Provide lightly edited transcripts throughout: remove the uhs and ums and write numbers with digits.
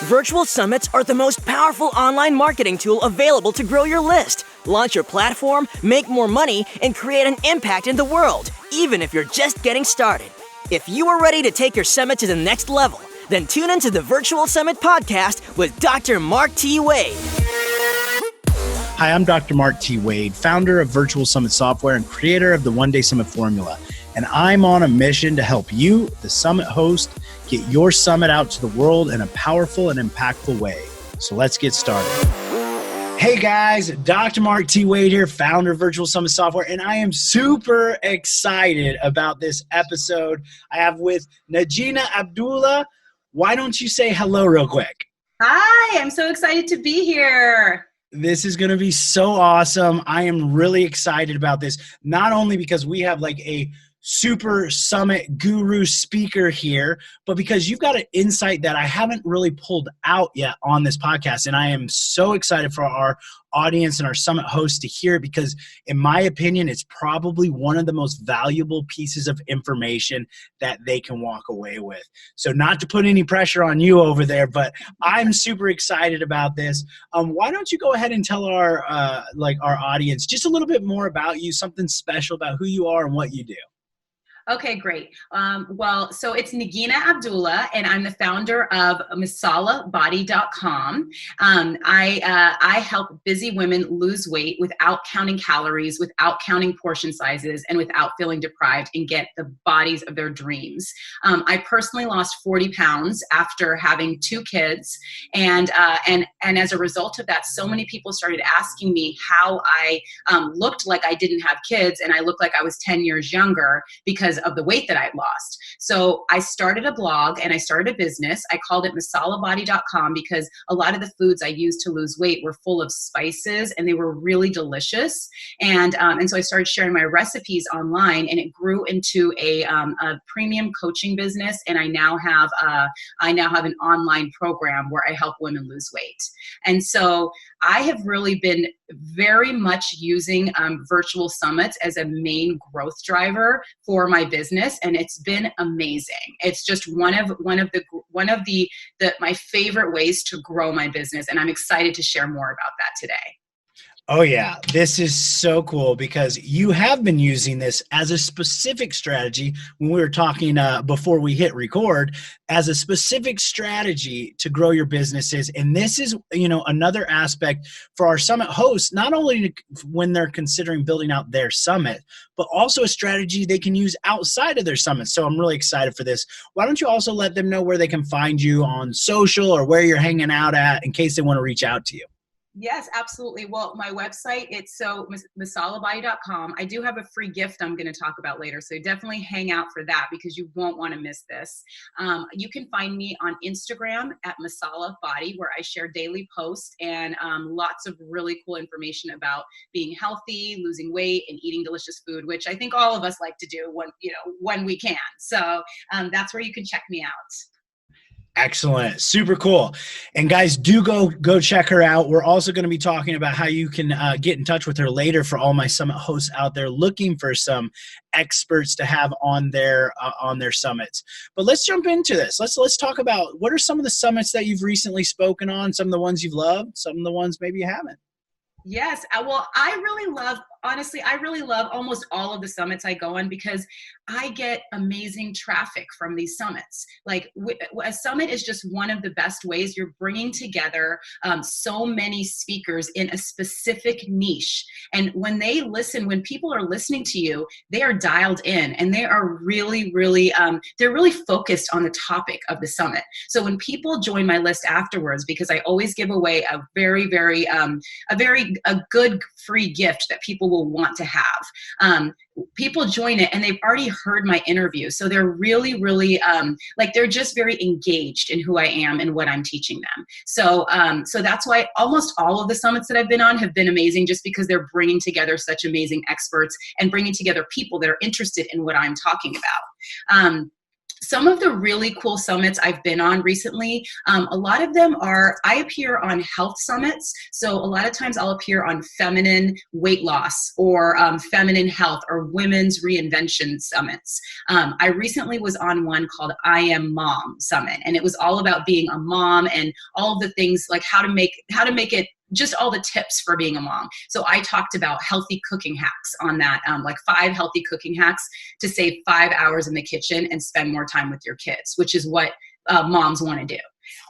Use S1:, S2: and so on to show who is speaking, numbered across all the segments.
S1: Virtual summits are the most powerful online marketing tool available to grow your list, launch your platform, make more money, and create an impact in the world, even if you're just getting started. If you are ready to take your summit to the next level, then tune into the Virtual Summit Podcast with Dr. Mark T. Wade.
S2: Hi, I'm Dr. Mark T. Wade, founder of Virtual Summit Software and creator of the One Day Summit Formula. And I'm on a mission to help you, the summit host, get your summit out to the world in a powerful and impactful way. So let's get started. Hey guys, Dr. Mark T. Wade here, founder of Virtual Summit Software, and I am super excited about this episode I have with Najina Abdullah. Why don't you say hello real quick?
S3: Hi, I'm so excited to be here.
S2: This is going to be so awesome. I am really excited about this, not only because we have like a super summit guru speaker here, but because you've got an insight that I haven't really pulled out yet on this podcast. And I am so excited for our audience and our summit hosts to hear it because in my opinion, it's probably one of the most valuable pieces of information that they can walk away with. So not to put any pressure on you over there, but I'm super excited about this. Why don't you go ahead and tell our audience just a little bit more about you, something special about who you are and what you do.
S3: Okay, great. So it's Najina Abdullah, and I'm the founder of MasalaBody.com. I help busy women lose weight without counting calories, without counting portion sizes, and without feeling deprived and get the bodies of their dreams. I personally lost 40 pounds after having 2 kids, and as a result of that, so many people started asking me how I looked like I didn't have kids, and I looked like I was 10 years younger because of the weight that I'd lost. So I started a blog and I started a business. I called it MasalaBody.com because a lot of the foods I used to lose weight were full of spices and they were really delicious. And so I started sharing my recipes online, and it grew into a premium coaching business. And I now have an online program where I help women lose weight. And so I have really been very much using virtual summits as a main growth driver for my business, and it's been amazing. It's just one of my favorite ways to grow my business, and I'm excited to share more about that today.
S2: Oh yeah, this is so cool because you have been using this as a specific strategy when we were talking before we hit record, as a specific strategy to grow your businesses. And this is, another aspect for our summit hosts, not only when they're considering building out their summit, but also a strategy they can use outside of their summit. So I'm really excited for this. Why don't you also let them know where they can find you on social or where you're hanging out at in case they want to reach out to you?
S3: Yes, absolutely. Well, my website, it's MasalaBody.com. I do have a free gift I'm going to talk about later, so definitely hang out for that because you won't want to miss this. You can find me on Instagram at MasalaBody, where I share daily posts and lots of really cool information about being healthy, losing weight, and eating delicious food, which I think all of us like to do when we can. So that's where you can check me out.
S2: Excellent. Super cool. And guys, do go check her out. We're also going to be talking about how you can get in touch with her later for all my summit hosts out there looking for some experts to have on their summits. But let's jump into this. Let's talk about what are some of the summits that you've recently spoken on, some of the ones you've loved, some of the ones maybe you haven't.
S3: Yes. Well, I really love almost all of the summits I go on because I get amazing traffic from these summits. Like a summit is just one of the best ways you're bringing together so many speakers in a specific niche. And when people are listening to you, they are dialed in and they are really, really, they're really focused on the topic of the summit. So when people join my list afterwards, because I always give away a very, very, a good free gift that people will want to have. People join it and they've already heard my interview. So they're really, really, they're just very engaged in who I am and what I'm teaching them. So that's why almost all of the summits that I've been on have been amazing, just because they're bringing together such amazing experts and bringing together people that are interested in what I'm talking about. Some of the really cool summits I've been on recently, a lot of them I appear on health summits. So a lot of times I'll appear on feminine weight loss or feminine health or women's reinvention summits. I recently was on one called I Am Mom Summit, and it was all about being a mom and all of the things like how to make it, just all the tips for being a mom. So I talked about healthy cooking hacks on that, like 5 healthy cooking hacks to save 5 hours in the kitchen and spend more time with your kids, which is what moms want to do.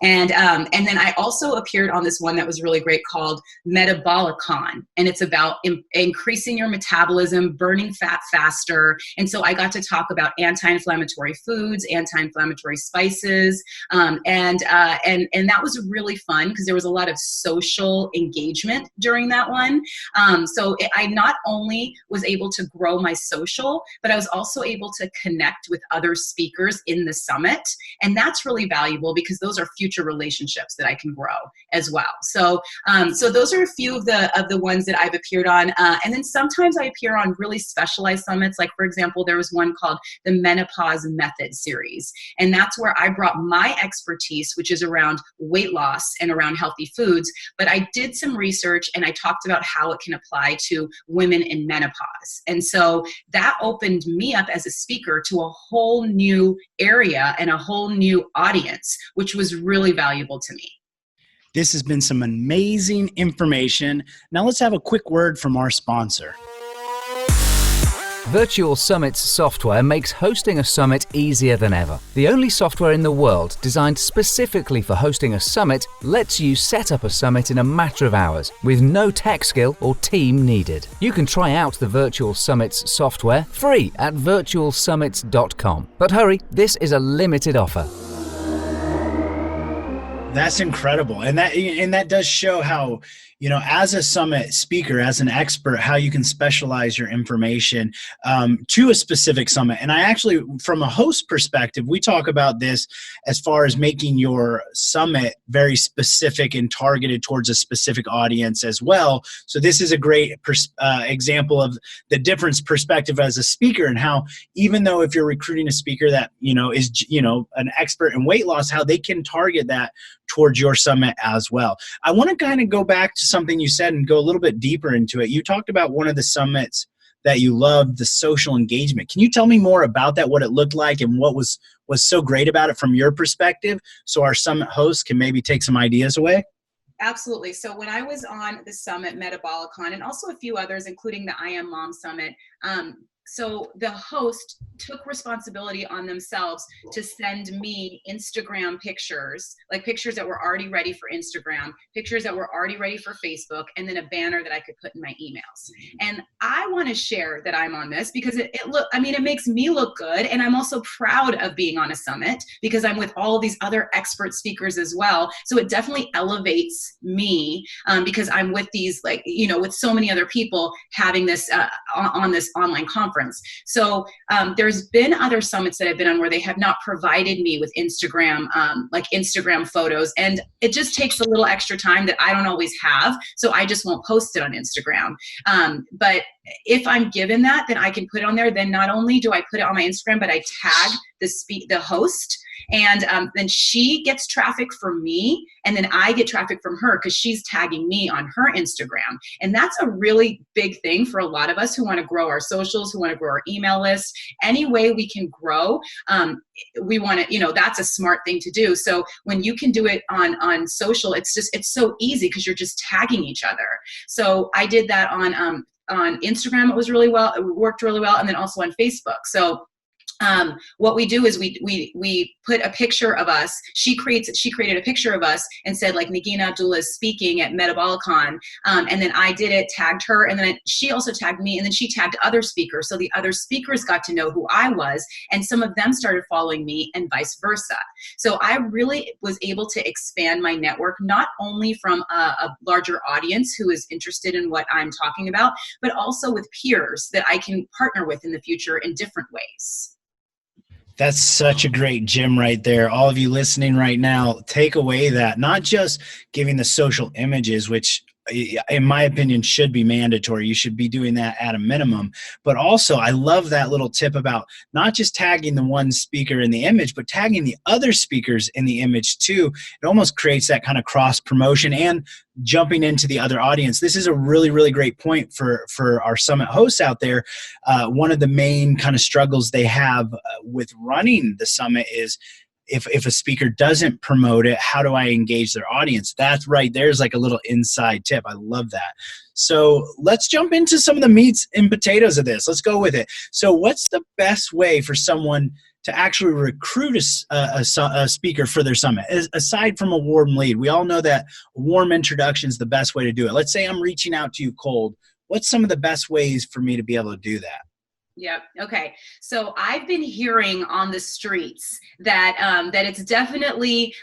S3: And then I also appeared on this one that was really great called Metabolicon, and it's about increasing your metabolism, burning fat faster. And so I got to talk about anti-inflammatory foods, anti-inflammatory spices, and that was really fun because there was a lot of social engagement during that one. I not only was able to grow my social, but I was also able to connect with other speakers in the summit, and that's really valuable because those are future relationships that I can grow as well. So those are a few of the ones that I've appeared on. And then sometimes I appear on really specialized summits. Like, for example, there was one called the Menopause Method series. And that's where I brought my expertise, which is around weight loss and around healthy foods. But I did some research and I talked about how it can apply to women in menopause. And so that opened me up as a speaker to a whole new area and a whole new audience, which was really valuable to me.
S2: This has been some amazing information. Now let's have a quick word from our sponsor.
S4: Virtual Summits software makes hosting a summit easier than ever. The only software in the world designed specifically for hosting a summit lets you set up a summit in a matter of hours with no tech skill or team needed. You can try out the Virtual Summits software free at virtualsummits.com. But hurry, this is a limited offer.
S2: That's incredible. And that does show how, as a summit speaker, as an expert, how you can specialize your information to a specific summit. And I actually, from a host perspective, we talk about this as far as making your summit very specific and targeted towards a specific audience as well. So this is a great example of the difference perspective as a speaker, and how even though if you're recruiting a speaker that, is, an expert in weight loss, how they can target that towards your summit as well. I want to kind of go back to something you said and go a little bit deeper into it. You talked about one of the summits that you loved, the social engagement. Can you tell me more about that, what it looked like and what was so great about it from your perspective, so our summit hosts can maybe take some ideas away?
S3: Absolutely. So when I was on the summit Metabolicon and also a few others, including the I Am Mom Summit, so the host took responsibility on themselves to send me Instagram pictures, like pictures that were already ready for Instagram, pictures that were already ready for Facebook, and then a banner that I could put in my emails. And I want to share that I'm on this because it makes me look good. And I'm also proud of being on a summit because I'm with all these other expert speakers as well. So it definitely elevates me because I'm with these, with so many other people having this on this online conference. So there's been other summits that I've been on where they have not provided me with Instagram, Instagram photos. And it just takes a little extra time that I don't always have. So I just won't post it on Instagram. But if I'm given that, then I can put it on there. Then not only do I put it on my Instagram, but I tag the host. And then she gets traffic from me, and then I get traffic from her because she's tagging me on her Instagram. And that's a really big thing for a lot of us who want to grow our socials, who want to grow our email list. Any way we can grow, we want to, that's a smart thing to do. So when you can do it on social, it's so easy because you're just tagging each other. So I did that on Instagram. It worked really well. And then also on Facebook. So what we do is we put a picture of us. She created a picture of us and said, like, Negina Abdullah is speaking at Metabolicon. And then I did it, tagged her, and then she also tagged me, and then she tagged other speakers. So the other speakers got to know who I was, and some of them started following me and vice versa. So I really was able to expand my network, not only from a larger audience who is interested in what I'm talking about, but also with peers that I can partner with in the future in different ways.
S2: That's such a great gem right there. All of you listening right now, take away that, not just giving the social images, which in my opinion, should be mandatory. You should be doing that at a minimum. But also, I love that little tip about not just tagging the one speaker in the image, but tagging the other speakers in the image too. It almost creates that kind of cross promotion and jumping into the other audience. This is a really, really great point for our summit hosts out there. One of the main kind of struggles they have with running the summit is, if a speaker doesn't promote it, how do I engage their audience? That's right. There's like a little inside tip. I love that. So let's jump into some of the meats and potatoes of this. Let's go with it. So what's the best way for someone to actually recruit a speaker for their summit, aside from a warm lead? We all know that a warm introduction is the best way to do it. Let's say I'm reaching out to you cold. What's some of the best ways for me to be able to do that?
S3: Yep. Okay. So I've been hearing on the streets that that it's definitely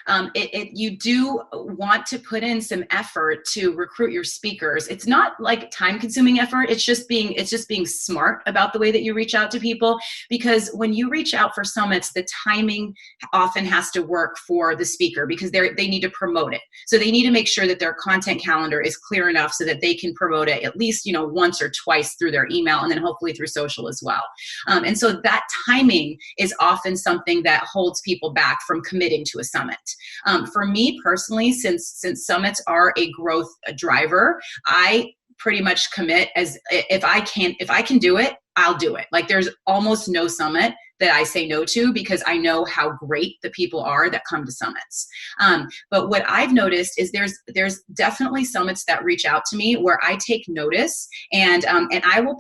S3: you do want to put in some effort to recruit your speakers. It's not like time-consuming effort. It's just being smart about the way that you reach out to people, because when you reach out for summits, the timing often has to work for the speaker because they need to promote it. So they need to make sure that their content calendar is clear enough so that they can promote it at least once or twice through their email, and then hopefully through social as well. And so that timing is often something that holds people back from committing to a summit. For me personally, since summits are a growth driver, I pretty much commit as if I can do it, I'll do it. Like there's almost no summit that I say no to because I know how great the people are that come to summits. But what I've noticed is there's definitely summits that reach out to me where I take notice and I will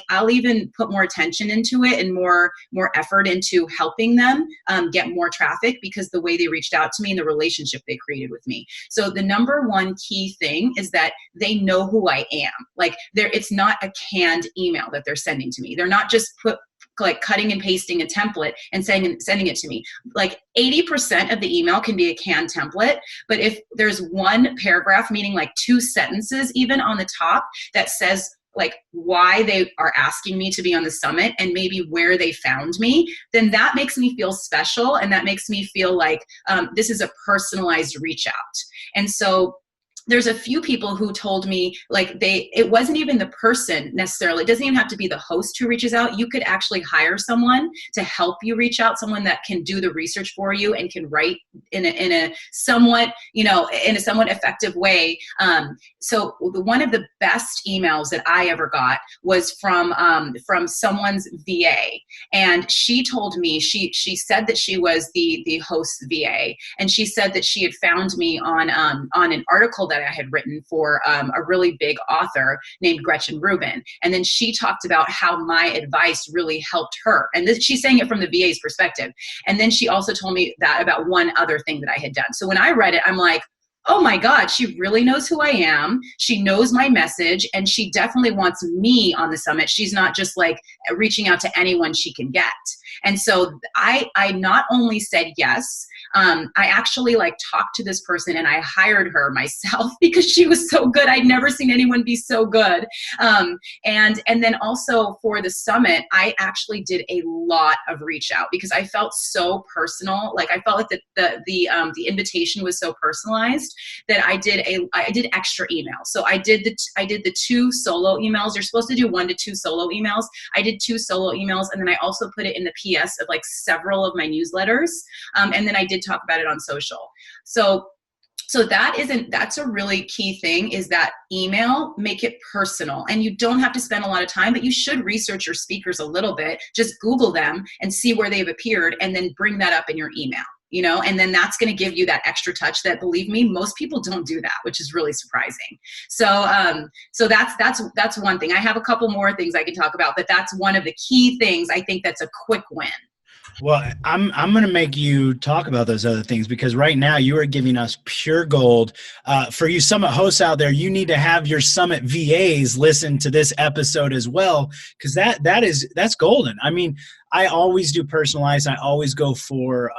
S3: I'll even put more attention into it and more effort into helping them get more traffic because the way they reached out to me and the relationship they created with me. So the number one key thing is that they know who I am. It's not a canned email that they're sending to me. They're not just cutting and pasting a template and sending it to me. 80% of the email can be a canned template, but if there's one paragraph, meaning 2 sentences even on the top that says why they are asking me to be on the summit and maybe where they found me, then that makes me feel special and that makes me feel like this is a personalized reach out. And so there's a few people who told me it wasn't even the person necessarily. It doesn't even have to be the host who reaches out. You could actually hire someone to help you reach out, someone that can do the research for you and can write in a somewhat effective way. So one of the best emails that I ever got was from someone's VA, and she told me she said that she was the host's VA, and she said that she had found me on an article that I had written for a really big author named Gretchen Rubin. And then she talked about how my advice really helped her. And she's saying it from the VA's perspective. And then she also told me that about one other thing that I had done. So when I read it, I'm like, oh my God, she really knows who I am. She knows my message, and she definitely wants me on the summit. She's not just reaching out to anyone she can get. And so I not only said yes, I actually talked to this person and I hired her myself because she was so good. I'd never seen anyone be so good. And then also for the summit, I actually did a lot of reach out because I felt so personal. I felt like the invitation was so personalized that I did extra emails. So I did the 2 solo emails. You're supposed to do 1 to 2 solo emails. I did 2 solo emails, and then I also put it in the PS of several of my newsletters. And then I did talk about it on social. So that's a really key thing, is that email, make it personal. And you don't have to spend a lot of time, but you should research your speakers a little bit. Just Google them and see where they've appeared, and then bring that up in your email. And then that's going to give you that extra touch that, believe me, most people don't do that, which is really surprising. So that's one thing. I have a couple more things I can talk about, but that's one of the key things I think that's a quick win.
S2: Well, I'm going to make you talk about those other things, because right now you are giving us pure gold. For you summit hosts out there, you need to have your summit VAs listen to this episode as well, because that's golden. I mean, I always do personalized. I always go for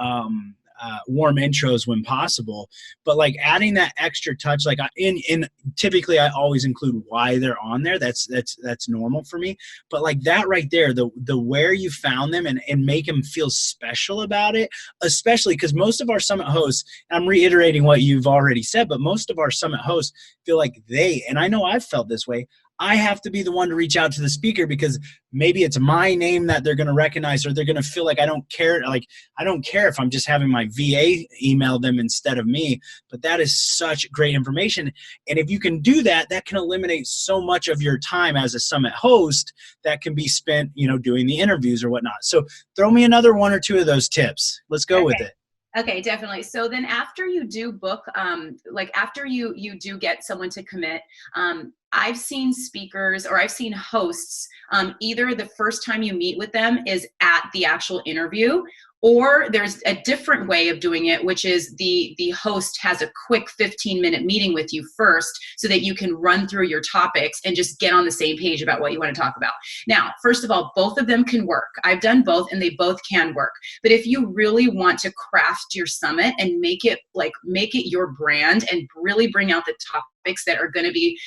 S2: warm intros when possible, but like adding that extra touch, like typically I always include why they're on there. That's normal for me. But like that right there, the where you found them and make them feel special about it, especially because most of our summit hosts, I'm reiterating what you've already said, but most of our summit hosts feel like and I know I've felt this way, I have to be the one to reach out to the speaker because maybe it's my name that they're going to recognize, or they're going to feel like I don't care. Like, I don't care if I'm just having my VA email them instead of me, but that is such great information. And if you can do that, that can eliminate so much of your time as a summit host that can be spent, doing the interviews or whatnot. So throw me another one or two of those tips. Let's go with it.
S3: Okay, definitely. So then after you do book, after you do get someone to commit, I've seen speakers or I've seen hosts, either the first time you meet with them is at the actual interview, or there's a different way of doing it, which is the host has a quick 15-minute meeting with you first so that you can run through your topics and just get on the same page about what you want to talk about. Now, first of all, both of them can work. I've done both and they both can work. But if you really want to craft your summit and make it your brand and really bring out the topics that are going to be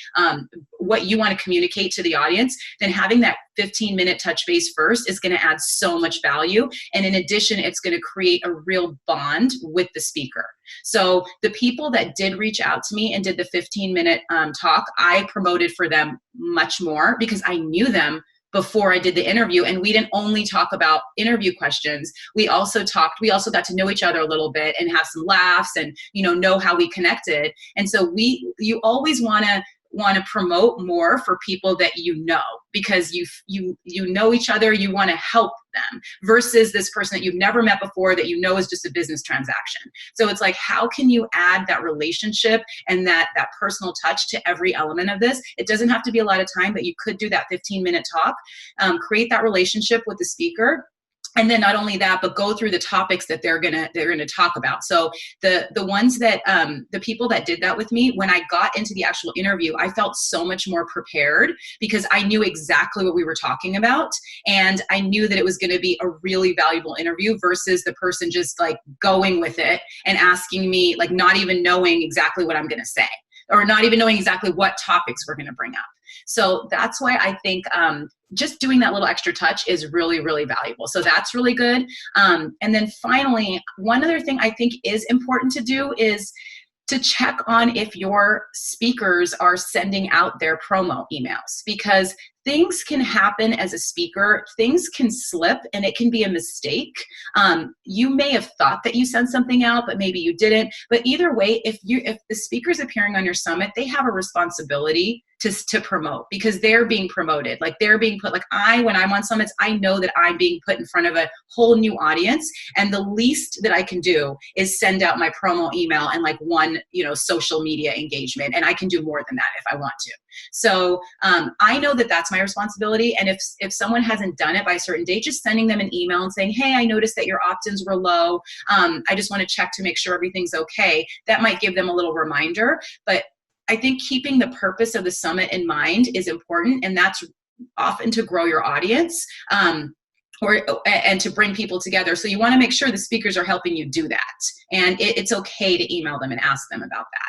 S3: what you want to communicate to the audience, then having that 15-minute touch base first is going to add so much value. And in addition, it's going to create a real bond with the speaker. So the people that did reach out to me and did the 15-minute talk, I promoted for them much more because I knew them before I did the interview. And we didn't only talk about interview questions. We also got to know each other a little bit and have some laughs and, know how we connected. And so you always want to promote more for people that because you know each other, you want to help them, versus this person that you've never met before that is just a business transaction. So it's like, how can you add that relationship and that personal touch to every element of this? It doesn't have to be a lot of time, but you could do that 15-minute talk, create that relationship with the speaker. And then not only that, but go through the topics that they're gonna talk about. So the ones that the people that did that with me, when I got into the actual interview, I felt so much more prepared because I knew exactly what we were talking about, and I knew that it was going to be a really valuable interview versus the person just like going with it and asking me, like, not even knowing exactly what I'm going to say, or not even knowing exactly what topics we're going to bring up. So that's why I think just doing that little extra touch is really, really valuable. So that's really good. And then finally, one other thing I think is important to do is to check on if your speakers are sending out their promo emails, because things can happen as a speaker, things can slip, and it can be a mistake. You may have thought that you sent something out, but maybe you didn't. But either way, if the speaker's appearing on your summit, they have a responsibility to promote, because they're being promoted. Like, they're being put, when I'm on summits, I know that I'm being put in front of a whole new audience, and the least that I can do is send out my promo email and one social media engagement, and I can do more than that if I want to. So I know that that's my responsibility, and if someone hasn't done it by a certain date, just sending them an email and saying, hey, I noticed that your opt-ins were low. I just want to check to make sure everything's okay. That might give them a little reminder, but I think keeping the purpose of the summit in mind is important, and that's often to grow your audience and to bring people together. So you want to make sure the speakers are helping you do that, and it's okay to email them and ask them about that.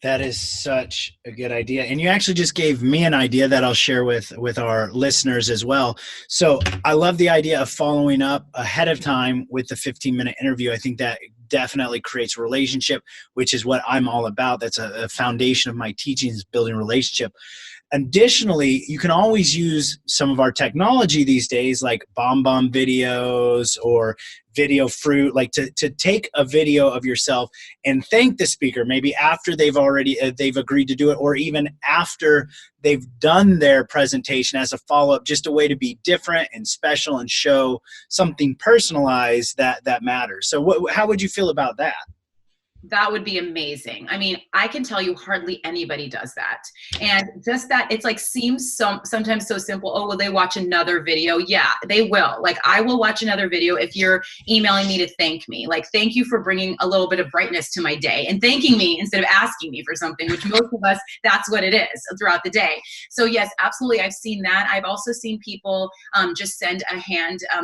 S2: That is such a good idea. And you actually just gave me an idea that I'll share with our listeners as well. So I love the idea of following up ahead of time with the 15-minute interview. I think that definitely creates a relationship, which is what I'm all about. That's a foundation of my teachings, building relationship. Additionally, you can always use some of our technology these days, like BombBomb videos or Video Fruit, to take a video of yourself and thank the speaker, maybe after they've agreed to do it, or even after they've done their presentation as a follow-up, just a way to be different and special and show something personalized that matters. So how would you feel about that?
S3: That would be amazing. I mean, I can tell you hardly anybody does that. And just that, it's like seems sometimes so simple. Oh, will they watch another video? Yeah, they will. Like, I will watch another video if you're emailing me to thank me. Like, thank you for bringing a little bit of brightness to my day and thanking me instead of asking me for something, which most of us, that's what it is throughout the day. So yes, absolutely. I've seen that. I've also seen people just send a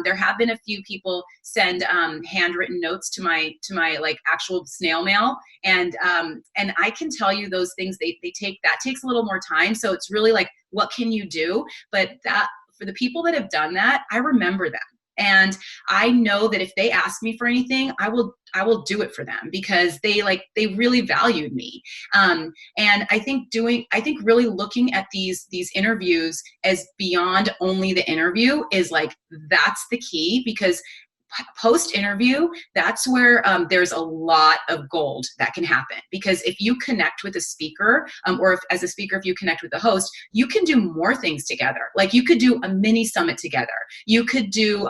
S3: there have been a few people send handwritten notes to my like actual snail mail. And I can tell you those things, that takes a little more time. So it's really like, what can you do? But that, for the people that have done that, I remember them. And I know that if they ask me for anything, I will do it for them, because they really valued me. And I think really looking at these interviews as beyond only the interview is like, that's the key, because post interview, that's where there's a lot of gold that can happen. Because if you connect with a speaker, or if as a speaker, if you connect with the host, you can do more things together. Like, you could do a mini summit together. You could do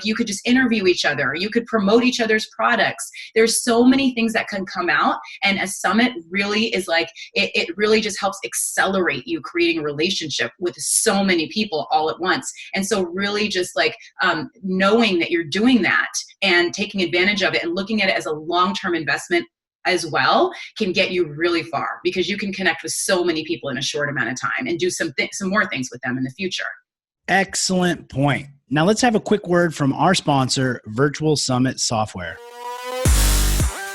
S3: you could just interview each other. You could promote each other's products. There's so many things that can come out. And a summit really is like, it really just helps accelerate you creating a relationship with so many people all at once. And so really just like knowing that you're doing that and taking advantage of it and looking at it as a long-term investment as well can get you really far, because you can connect with so many people in a short amount of time and do some more things with them in the future.
S2: Excellent point. Now let's have a quick word from our sponsor, Virtual Summit Software.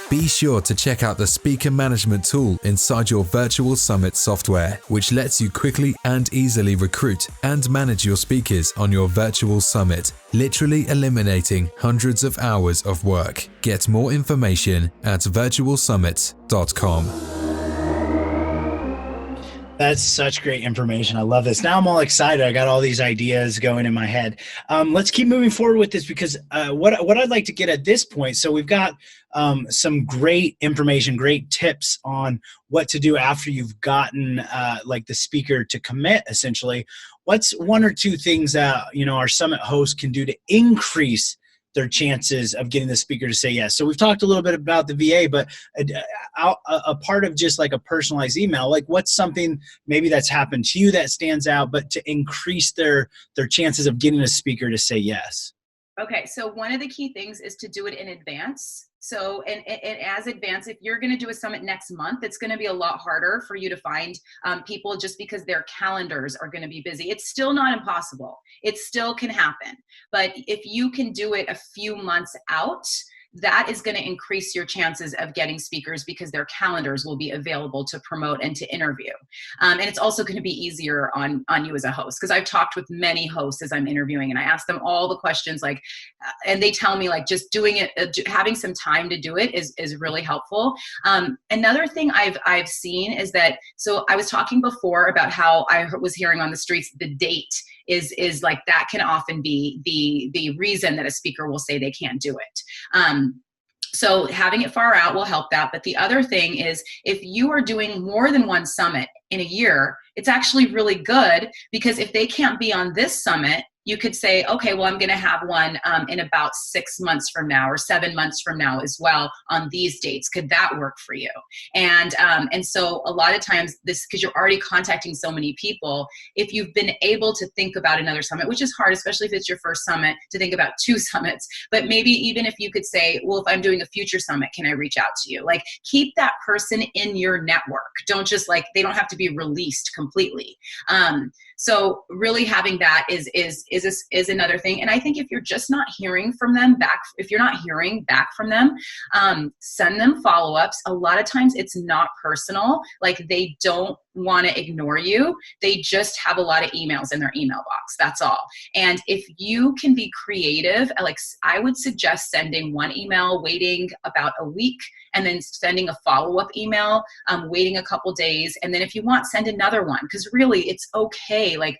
S5: Be sure to check out the speaker management tool inside your Virtual Summit software, which lets you quickly and easily recruit and manage your speakers on your virtual summit, literally eliminating hundreds of hours of work. Get more information at virtualsummit.com.
S2: That's such great information. I love this. Now I'm all excited. I got all these ideas going in my head. Let's keep moving forward with this, because what I'd like to get at this point, so we've got some great information, great tips on what to do after you've gotten like the speaker to commit, essentially. What's one or two things that our summit host can do to increase their chances of getting the speaker to say yes? So we've talked a little bit about the VA, but a part of just like a personalized email, like what's something maybe that's happened to you that stands out, but to increase their chances of getting a speaker to say yes?
S3: Okay, so one of the key things is to do it in advance. So, and as advanced, if you're going to do a summit next month, it's going to be a lot harder for you to find people, just because their calendars are going to be busy. It's still not impossible. It still can happen. But if you can do it a few months out, that is going to increase your chances of getting speakers, because their calendars will be available to promote and to interview. And it's also going to be easier on you as a host, because I've talked with many hosts as I'm interviewing, and I ask them all the questions, like, and they tell me like just doing it, having some time to do it is really helpful. Another thing I've seen is that, so I was talking before about how I was hearing on the streets, the date is like, that can often be the reason that a speaker will say they can't do it. So having it far out will help that. But the other thing is, if you are doing more than one summit in a year, it's actually really good, because if they can't be on this summit, you could say, okay, well, I'm going to have one in about 6 months from now or 7 months from now as well on these dates. Could that work for you? And so a lot of times because you're already contacting so many people, if you've been able to think about another summit, which is hard, especially if it's your first summit, to think about 2 summits, but maybe even if you could say, well, if I'm doing a future summit, can I reach out to you? Like, keep that person in your network. Don't just like, they don't have to be released completely. So really having that is another thing. And I think if you're just not hearing from them back, if you're not hearing back from them, send them follow-ups. A lot of times it's not personal. Like, they don't want to ignore you. They just have a lot of emails in their email box. That's all. And if you can be creative, like, I would suggest sending one email, waiting about a week, and then sending a follow-up email, waiting a couple days. And then if you want, send another one, because really it's okay. Like,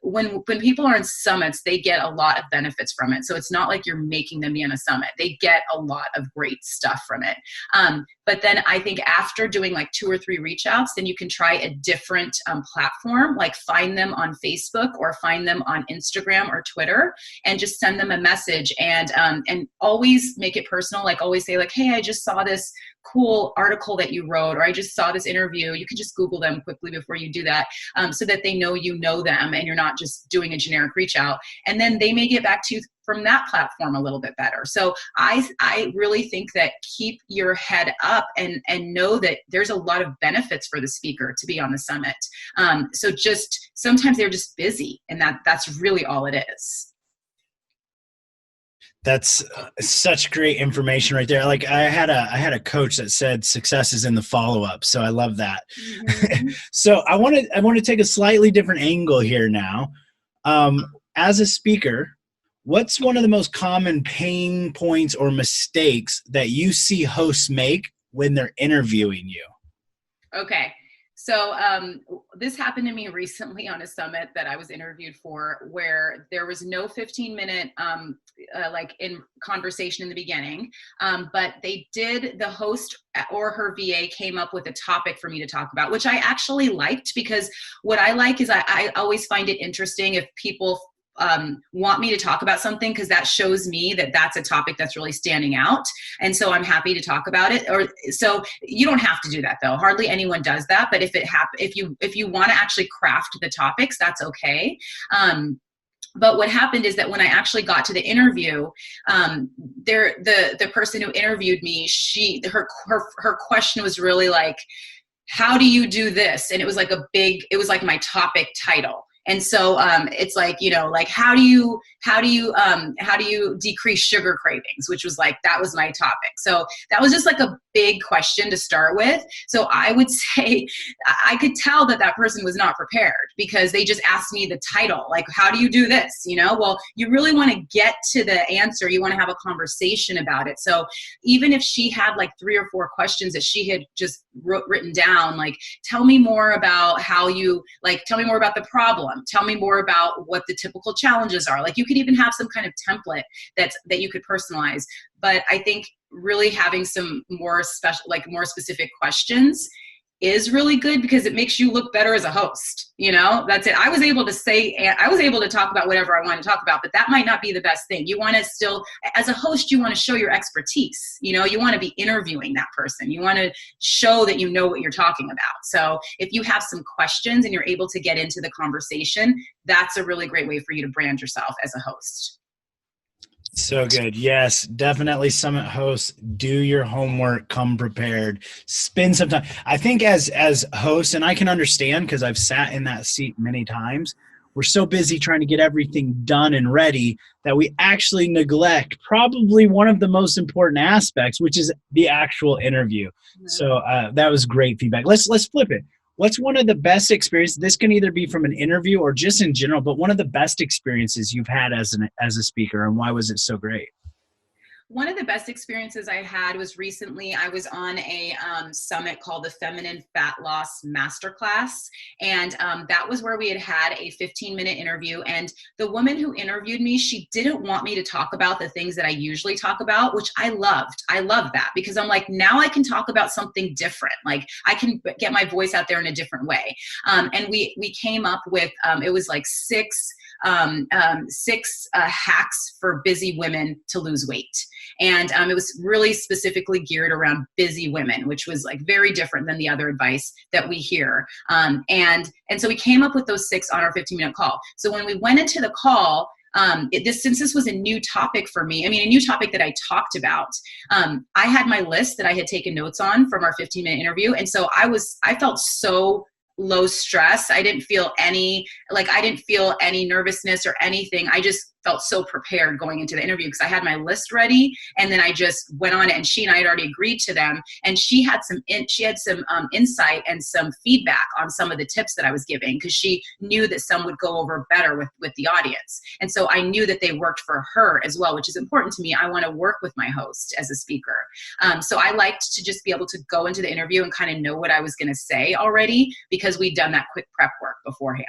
S3: when people are in summits, they get a lot of benefits from it. So it's not like you're making them be on a summit. They get a lot of great stuff from it. But then I think after doing like 2 or 3 reach outs, then you can try a different platform, like find them on Facebook or find them on Instagram or Twitter, and just send them a message, and always make it personal. Like, always say like, hey, I just saw this cool article that you wrote, or I just saw this interview. You can just Google them quickly before you do that, so that they know you know them and you're not just doing a generic reach out. And then they may get back to you from that platform a little bit better. So I really think that keep your head up and know that there's a lot of benefits for the speaker to be on the summit. So just sometimes they're just busy, and that's really all it is.
S2: That's such great information right there. Like I had a coach that said success is in the follow-up. So I love that. Mm-hmm. So I want to take a slightly different angle here now. As a speaker, what's one of the most common pain points or mistakes that you see hosts make when they're interviewing you?
S3: Okay. So this happened to me recently on a summit that I was interviewed for, where there was no 15-minute in conversation in the beginning, but the host or her VA came up with a topic for me to talk about, which I actually liked, because what I like is I always find it interesting if people want me to talk about something, because that shows me that that's a topic that's really standing out. And so I'm happy to talk about it. Or so you don't have to do that though. Hardly anyone does that. But if you want to actually craft the topics, that's okay. But what happened is that when I actually got to the interview, the person who interviewed me, her question was really like, how do you do this? And it was like my topic title. And so it's like, like how do you decrease sugar cravings, which was like, that was my topic. So that was just like a big question to start with. So I would say I could tell that person was not prepared, because they just asked me the title, like, how do you do this? Well, you really want to get to the answer. You want to have a conversation about it. So even if she had like 3 or 4 questions that she had just written down, like, tell me more about tell me more about the problem. Tell me more about what the typical challenges are. Like, you could even have some kind of template that you could personalize. But I think really having some more specific questions is really good, because it makes you look better as a host. That's it. I was able to talk about whatever I wanted to talk about, but that might not be the best thing. You want to still, as a host, you want to show your expertise. You want to be interviewing that person. You want to show that you know what you're talking about. So if you have some questions and you're able to get into the conversation, that's a really great way for you to brand yourself as a host.
S2: So good. Yes, definitely. Summit hosts, do your homework, come prepared, spend some time. I think as hosts, and I can understand because I've sat in that seat many times, we're so busy trying to get everything done and ready that we actually neglect probably one of the most important aspects, which is the actual interview. Mm-hmm. So that was great feedback. Let's flip it. What's one of the best experiences? This can either be from an interview or just in general, but one of the best experiences you've had as a speaker, and why was it so great?
S3: One of the best experiences I had was recently. I was on a summit called the Feminine Fat Loss Masterclass. And that was where we had a 15-minute interview. And the woman who interviewed me, she didn't want me to talk about the things that I usually talk about, which I loved. I love that, because I'm like, now I can talk about something different. Like, I can get my voice out there in a different way. And we came up with, it was like six hacks for busy women to lose weight. And it was really specifically geared around busy women, which was like very different than the other advice that we hear. And so we came up with those 6 on our 15-minute call. So when we went into the call, since this was a new topic for me, a new topic that I talked about, I had my list that I had taken notes on from our 15-minute interview. And so I felt so low stress. I didn't feel any nervousness or anything. I just felt so prepared going into the interview because I had my list ready, and then I just went on it, and she and I had already agreed to them, and she had some insight and some feedback on some of the tips that I was giving, because she knew that some would go over better with the audience. And so I knew that they worked for her as well, which is important to me. I want to work with my host as a speaker. So I liked to just be able to go into the interview and kind of know what I was going to say already, because we'd done that quick prep work beforehand.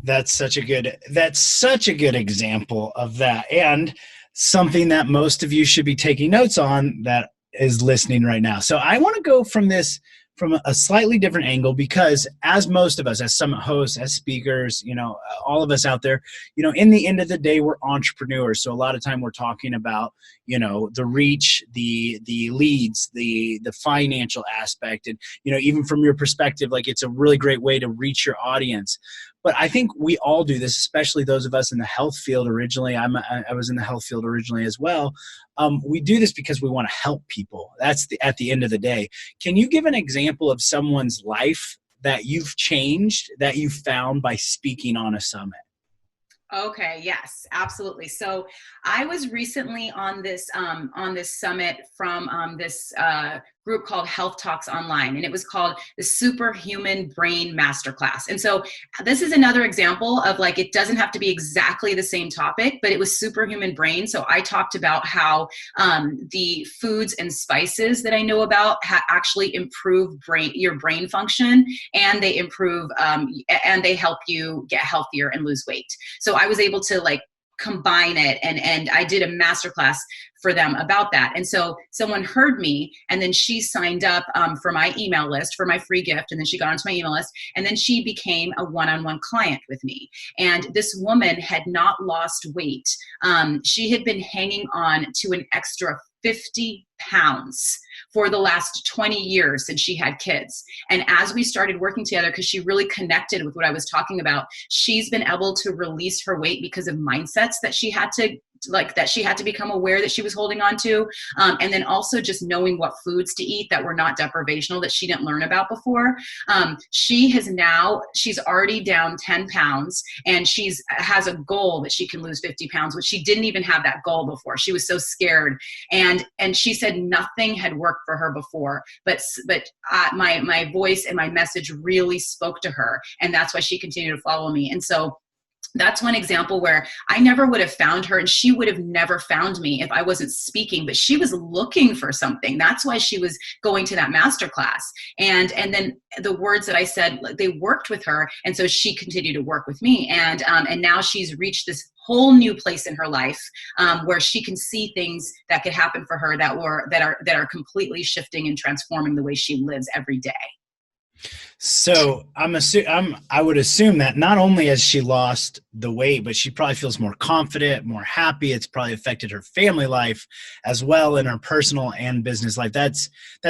S2: That's such a good example of that, and something that most of you should be taking notes on that is listening right now. So I want to go from this from a slightly different angle, because as most of us, as summit hosts, as speakers, all of us out there, in the end of the day, we're entrepreneurs. So a lot of time we're talking about, the reach, the leads, the financial aspect. And, even from your perspective, like it's a really great way to reach your audience. But I think we all do this, especially those of us in the health field originally. I was in the health field originally as well. We do this because we want to help people. That's at the end of the day. Can you give an example of someone's life that you've changed, that you found by speaking on a summit?
S3: Okay. Yes, absolutely. So I was recently on this summit from this group called Health Talks Online, and it was called the Superhuman Brain Masterclass. And so this is another example of like, it doesn't have to be exactly the same topic, but it was superhuman brain. So I talked about how the foods and spices that I know about actually improve your brain function, and they improve and they help you get healthier and lose weight. So I was able to like combine it, and I did a masterclass for them about that. And so someone heard me, and then she signed up for my email list for my free gift, and then she got onto my email list, and then she became a one-on-one client with me. And this woman had not lost weight. She had been hanging on to an extra 50 pounds for the last 20 years since she had kids. And as we started working together, because she really connected with what I was talking about, she's been able to release her weight because of mindsets that she had to become aware that she was holding on to. And then also just knowing what foods to eat that were not deprivational, that she didn't learn about before. She's already down 10 pounds, and has a goal that she can lose 50 pounds, which she didn't even have that goal before. She was so scared. And she said nothing had worked for her before, but my voice and my message really spoke to her. And that's why she continued to follow me. And so that's one example where I never would have found her, and she would have never found me if I wasn't speaking, but she was looking for something. That's why she was going to that masterclass. And then the words that I said, they worked with her. And so she continued to work with me. And now she's reached this whole new place in her life where she can see things that could happen for her that are completely shifting and transforming the way she lives every day.
S2: So I would assume that not only has she lost the weight, but she probably feels more confident, more happy. It's probably affected her family life as well, in her personal and business life. That's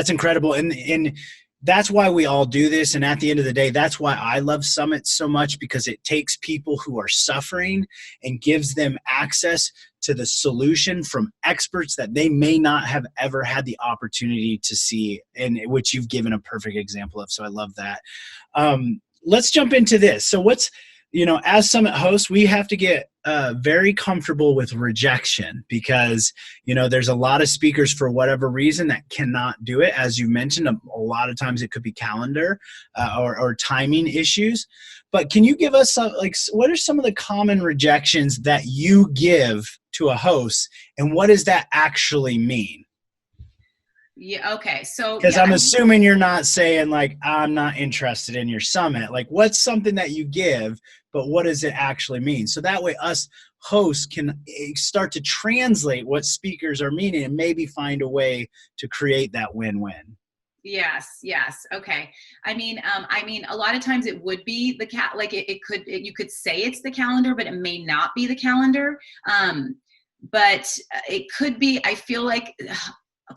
S2: incredible. And that's why we all do this. And at the end of the day, that's why I love summits so much, because it takes people who are suffering and gives them access to the solution from experts that they may not have ever had the opportunity to see, and which you've given a perfect example of. So I love that. Let's jump into this. So as summit hosts, we have to get very comfortable with rejection, because, there's a lot of speakers for whatever reason that cannot do it. As you mentioned, a lot of times it could be calendar or timing issues. But can you give us what are some of the common rejections that you give to a host, and what does that actually mean?
S3: Yeah. Okay. So,
S2: because I'm assuming you're not saying like, I'm not interested in your summit. Like, what's something that you give, but what does it actually mean? So that way us hosts can start to translate what speakers are meaning, and maybe find a way to create that win-win.
S3: Yes. Okay. I mean, a lot of times it would be you could say it's the calendar, but it may not be the calendar. But it could be. I feel like,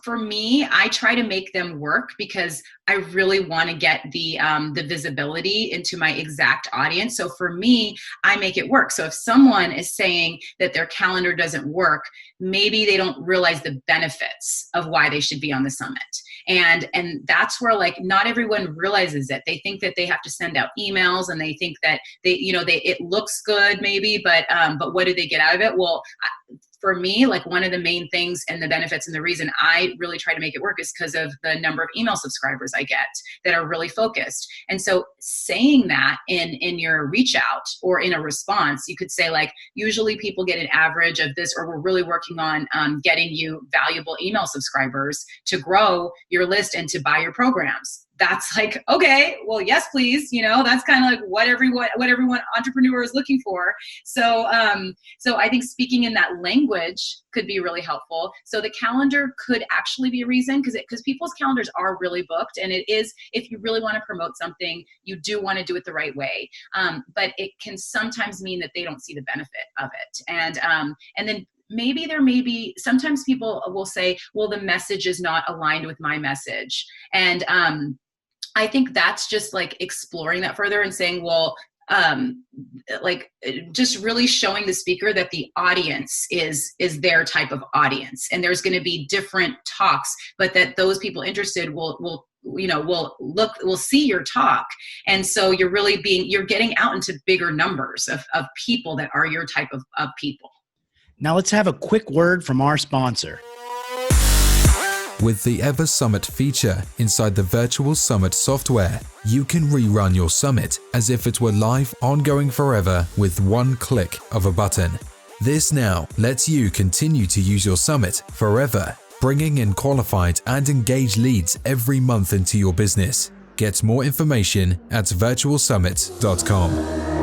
S3: for me, I try to make them work, because I really want to get the visibility into my exact audience. So for me, I make it work. So if someone is saying that their calendar doesn't work, maybe they don't realize the benefits of why they should be on the summit. And that's where, like, not everyone realizes it. They think that they have to send out emails, and they think that it looks good maybe, but what do they get out of it? Well, for me, like, one of the main things and the benefits and the reason I really try to make it work is because of the number of email subscribers I get that are really focused. And so saying that in your reach out or in a response, you could say, like, usually people get an average of this, or we're really working on getting you valuable email subscribers to grow your list and to buy your programs. that's like, okay, well, yes, please. That's kind of like what everyone entrepreneur is looking for. So I think speaking in that language could be really helpful. So the calendar could actually be a reason, because people's calendars are really booked, and it is, if you really want to promote something, you do want to do it the right way. But it can sometimes mean that they don't see the benefit of it. And then maybe sometimes people will say, well, the message is not aligned with my message. And I think that's just like exploring that further and saying, well, like just really showing the speaker that the audience is their type of audience, and there's going to be different talks, but that those people interested will see your talk. And so you're getting out into bigger numbers of people that are your type of people.
S2: Now let's have a quick word from our sponsor.
S5: With the Ever Summit feature inside the Virtual Summit software, you can rerun your summit as if it were live, ongoing forever with one click of a button. This now lets you continue to use your summit forever, bringing in qualified and engaged leads every month into your business. Get more information at virtualsummit.com.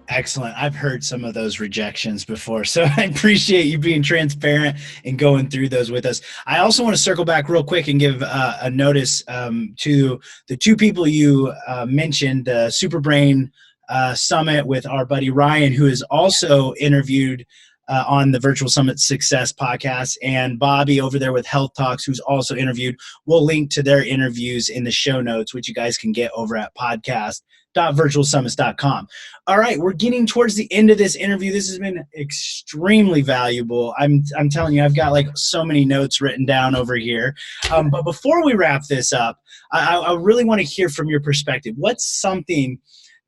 S2: Excellent. I've heard some of those rejections before, so I appreciate you being transparent and going through those with us. I also want to circle back real quick and give a notice to the two people you mentioned, the Superbrain Summit with our buddy Ryan, who is also interviewed on the Virtual Summit Success podcast, and Bobby over there with Health Talks, who's also interviewed. We'll link to their interviews in the show notes, which you guys can get over at podcast.virtualsummits.com. All right, we're getting towards the end of this interview. This has been extremely valuable. I'm telling you, I've got like so many notes written down over here. But before we wrap this up, I really want to hear from your perspective. What's something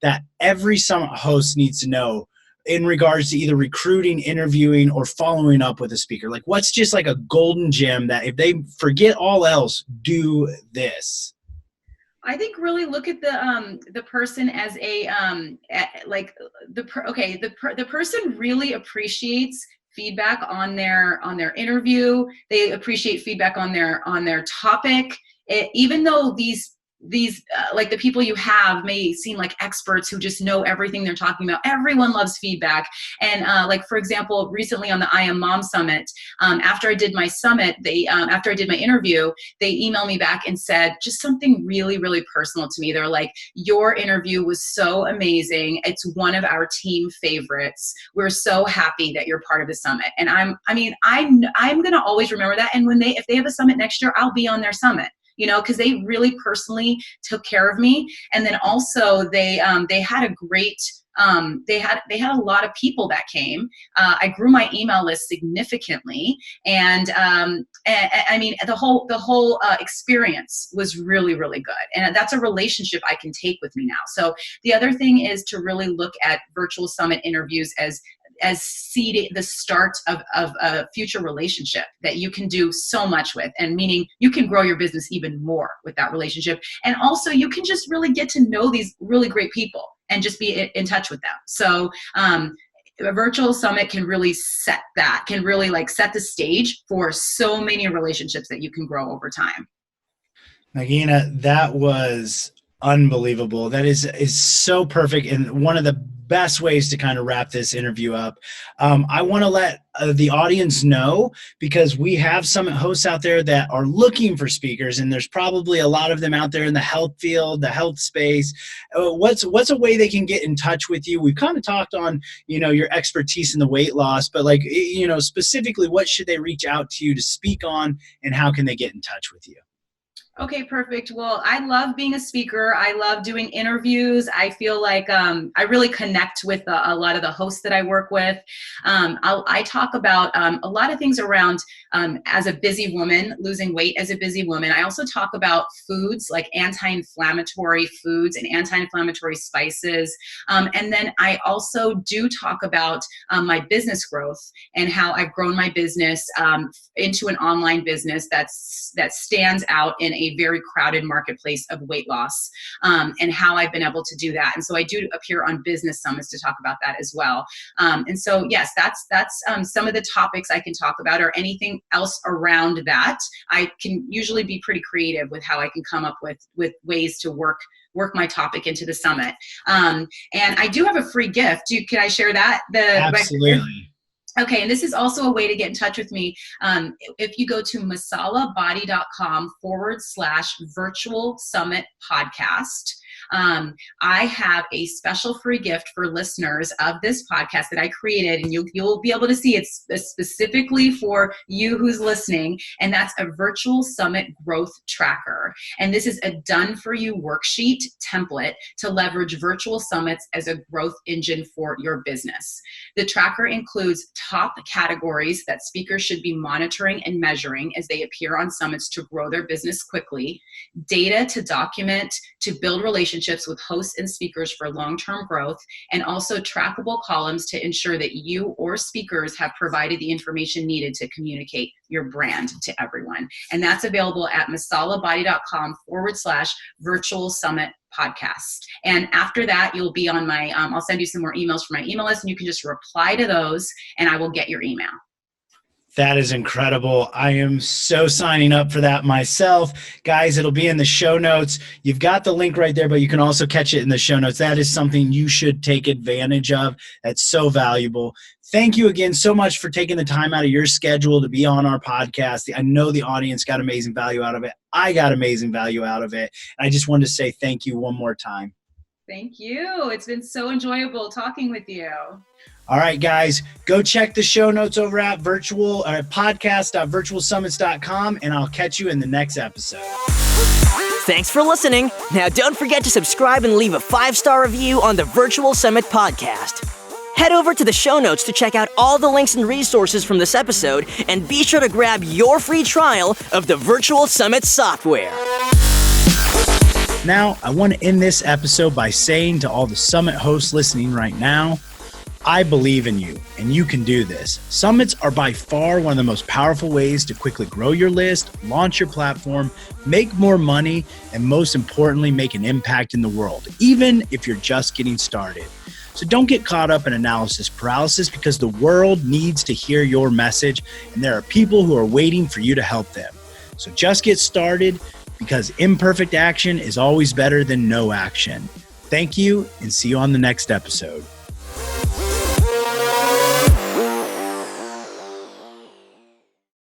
S2: that every summit host needs to know in regards to either recruiting, interviewing, or following up with a speaker? Like, what's just like a golden gem that if they forget all else, do this?
S3: I think really look at the person as a the person really appreciates feedback on their interview. They appreciate feedback on their topic. Even though these like the people you have may seem like experts who just know everything they're talking about, everyone loves feedback. And like, for example, recently on the I Am Mom Summit, after I did my summit, after I did my interview, they emailed me back and said just something really, really personal to me. They're like, your interview was so amazing. It's one of our team favorites. We're so happy that you're part of the summit. And I'm going to always remember that. And if they have a summit next year, I'll be on their summit, because they really personally took care of me. And then also they had a great, they had a lot of people that came. I grew my email list significantly. And I mean, the whole experience was really, really good. And that's a relationship I can take with me now. So the other thing is to really look at virtual summit interviews as seeding the start of a future relationship that you can do so much with, and meaning you can grow your business even more with that relationship. And also you can just really get to know these really great people and just be in touch with them. So a virtual summit can really set the stage for so many relationships that you can grow over time.
S2: Nagina, that was unbelievable. That is so perfect, and one of the best ways to kind of wrap this interview up. I want to let the audience know, because we have summit hosts out there that are looking for speakers, and there's probably a lot of them out there in the health field, the health space. What's a way they can get in touch with you? We've kind of talked on, your expertise in the weight loss, but like, specifically, what should they reach out to you to speak on, and how can they get in touch with you?
S3: Okay, perfect. Well, I love being a speaker. I love doing interviews. I feel like I really connect with a lot of the hosts that I work with. I talk about a lot of things around as a busy woman, losing weight as a busy woman. I also talk about foods, like anti-inflammatory foods and anti-inflammatory spices. And then I also do talk about my business growth and how I've grown my business into an online business that stands out in a very crowded marketplace of weight loss, and how I've been able to do that. And so I do appear on business summits to talk about that as well. And so, yes, that's some of the topics I can talk about, or anything else around that. I can usually be pretty creative with how I can come up with ways to work my topic into the summit. And I do have a free gift. Can I share that?
S2: Absolutely.
S3: Okay, and this is also a way to get in touch with me. If you go to masalabody.com/virtual summit podcast, I have a special free gift for listeners of this podcast that I created, and you'll be able to see it's specifically for you who's listening, and that's a virtual summit growth tracker. And this is a done-for-you worksheet template to leverage virtual summits as a growth engine for your business. The tracker includes top categories that speakers should be monitoring and measuring as they appear on summits to grow their business quickly, data to document, to build relationships with hosts and speakers for long-term growth, and also trackable columns to ensure that you or speakers have provided the information needed to communicate your brand to everyone. And that's available at masalabody.com/virtual summit podcast. And after that, you'll be on my, I'll send you some more emails from my email list, and you can just reply to those and I will get your email.
S2: That is incredible. I am so signing up for that myself. Guys, it'll be in the show notes. You've got the link right there, but you can also catch it in the show notes. That is something you should take advantage of. That's so valuable. Thank you again so much for taking the time out of your schedule to be on our podcast. I know the audience got amazing value out of it. I got amazing value out of it. And I just wanted to say thank you one more time.
S3: Thank you. It's been so enjoyable talking with you.
S2: All right, guys, go check the show notes over at podcast.virtualsummits.com, and I'll catch you in the next episode.
S1: Thanks for listening. Now, don't forget to subscribe and leave a 5-star review on the Virtual Summit podcast. Head over to the show notes to check out all the links and resources from this episode, and be sure to grab your free trial of the Virtual Summit software.
S2: Now, I want to end this episode by saying to all the Summit hosts listening right now, I believe in you, and you can do this. Summits are by far one of the most powerful ways to quickly grow your list, launch your platform, make more money, and most importantly, make an impact in the world, even if you're just getting started. So don't get caught up in analysis paralysis, because the world needs to hear your message, and there are people who are waiting for you to help them. So just get started, because imperfect action is always better than no action. Thank you, and see you on the next episode.